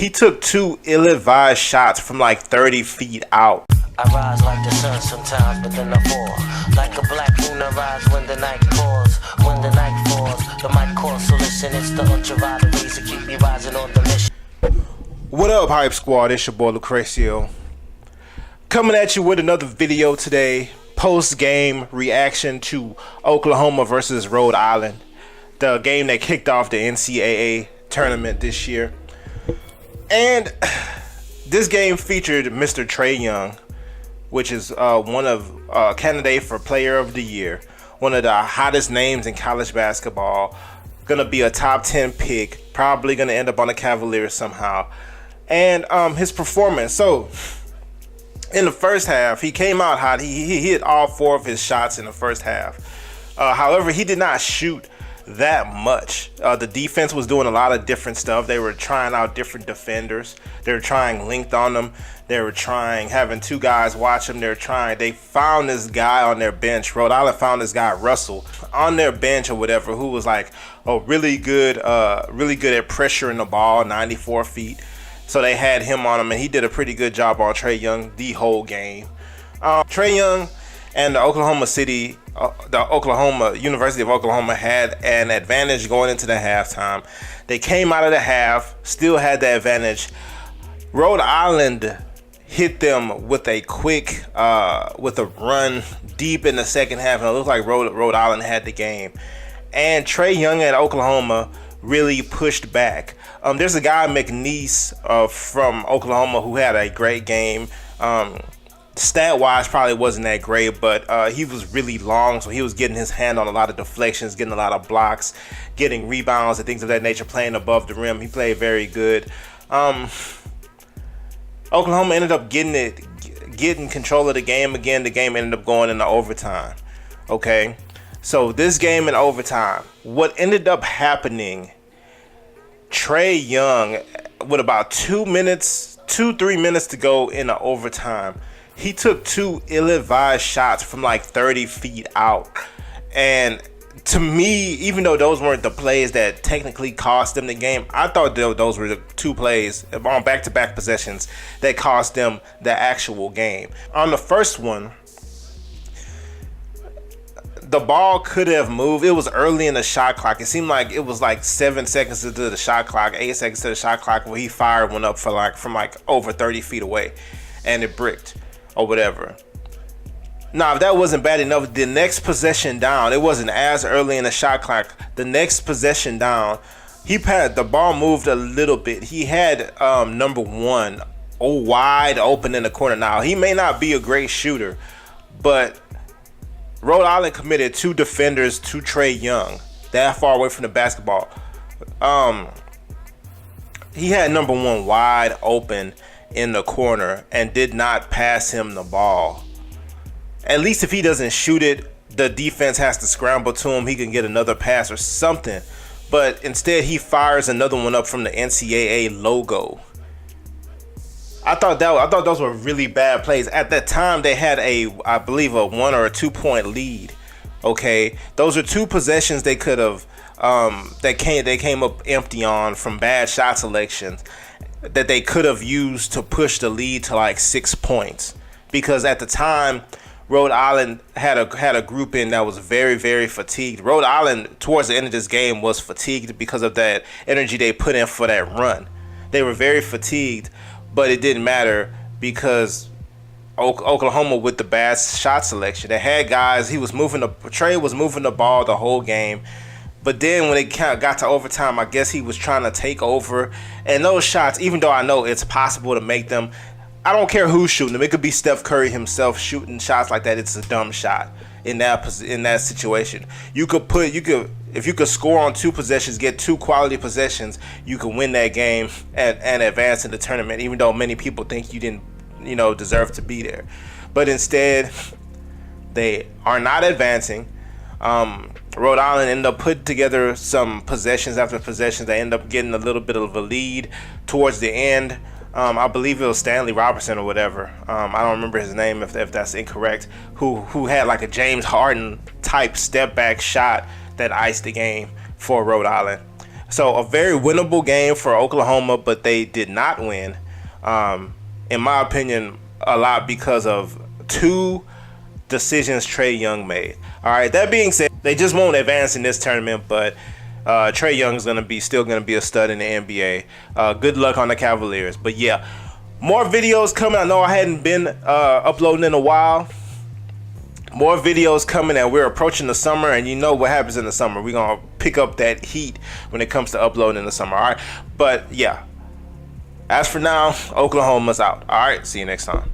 He took two ill-advised shots from like 30 feet out. I rise like the sun sometimes, but then I fall. Like a black moon, I rise when the night falls. When the night falls, the mic calls. So listen, it's the ultraviolet rays that keep me rising on the mission. What up, Hype Squad? It's your boy Lucrecio. Coming at you with another video today. Post-game reaction to Oklahoma versus Rhode Island. The game that kicked off the NCAA tournament this year. And this game featured Mr. Trae Young, which is one of candidate for Player of the Year, one of the hottest names in college basketball, gonna be a top 10 pick, probably gonna end up on the Cavaliers somehow. And his performance, so in the first half, he came out hot. He hit all 4 of his shots in the first half. However, he did not shoot that much. The defense was doing a lot of different stuff. They were trying out different defenders. They were trying length on them. They were trying having 2 guys watch them. They found this guy on their bench. Rhode Island found this guy Russell on their bench or whatever, who was like really good at pressuring the ball, 94 feet. So they had him on him, and he did a pretty good job on Trae Young the whole game. Trae Young and the University of Oklahoma had an advantage going into the halftime. They came out of the half, still had the advantage. Rhode Island hit them with a quick, with a run deep in the second half, and it looked like Rhode Island had the game. And Trae Young at Oklahoma really pushed back. There's a guy, McNeese, from Oklahoma, who had a great game. Stat-wise, probably wasn't that great, but he was really long, so he was getting his hand on a lot of deflections, getting a lot of blocks, getting rebounds and things of that nature, playing above the rim. He played very good. Oklahoma ended up getting control of the game again. The game ended up going into overtime. Okay, so this game in overtime, what ended up happening, Trae Young, with about 2-3 minutes to go in the overtime, he took 2 ill-advised shots from like 30 feet out. And to me, even though those weren't the plays that technically cost them the game, I thought those were the 2 plays on back-to-back possessions that cost them the actual game. On the first one, the ball could have moved. It was early in the shot clock. It seemed like it was like 7 seconds into the shot clock, 8 seconds to the shot clock, where he fired one up from over 30 feet away, and it bricked or whatever. Now, if that wasn't bad enough, the next possession down, it wasn't as early in the shot clock. The next possession down, the ball moved a little bit. He had number 1 wide open in the corner. Now, he may not be a great shooter, but Rhode Island committed 2 defenders to Trae Young that far away from the basketball. He had number 1 wide open in the corner and did not pass him the ball. At least if he doesn't shoot it, the defense has to scramble to him. He can get another pass or something. But instead, he fires another one up from the NCAA logo. I thought those were really bad plays. At that time, they had I believe a 1 or a 2 point lead. Okay, those are 2 possessions they could have they came up empty on from bad shot selections that they could have used to push the lead to like 6 points. Because at the time, Rhode Island had a group in that was very, very fatigued. Rhode Island, towards the end of this game, was fatigued because of that energy they put in for that run. They were very fatigued, but it didn't matter because Oklahoma, with the bad shot selection, they had guys. Trae was moving the ball the whole game. But then when it got to overtime, I guess he was trying to take over. And those shots, even though I know it's possible to make them, I don't care who's shooting them. It could be Steph Curry himself shooting shots like that. It's a dumb shot in that situation. If you could score on 2 possessions, get 2 quality possessions, you can win that game and advance in the tournament. Even though many people think you didn't, deserve to be there, but instead they are not advancing. Rhode Island ended up putting together some possessions after possessions. They ended up getting a little bit of a lead towards the end. I believe it was Stanley Robertson or whatever. I don't remember his name if that's incorrect. Who had like a James Harden type step back shot that iced the game for Rhode Island. So a very winnable game for Oklahoma, but they did not win. In my opinion, a lot because of two decisions Trae Young made. All right, that being said, they just won't advance in this tournament, but Trae Young is still gonna be a stud in the NBA. Good luck on the Cavaliers. But yeah, more videos coming. I know I hadn't been uploading in a while. More videos coming, and we're approaching the summer, and you know what happens in the summer. We're gonna pick up that heat when it comes to uploading in the summer. All right, but yeah. As for now, Oklahoma's out. All right, see you next time.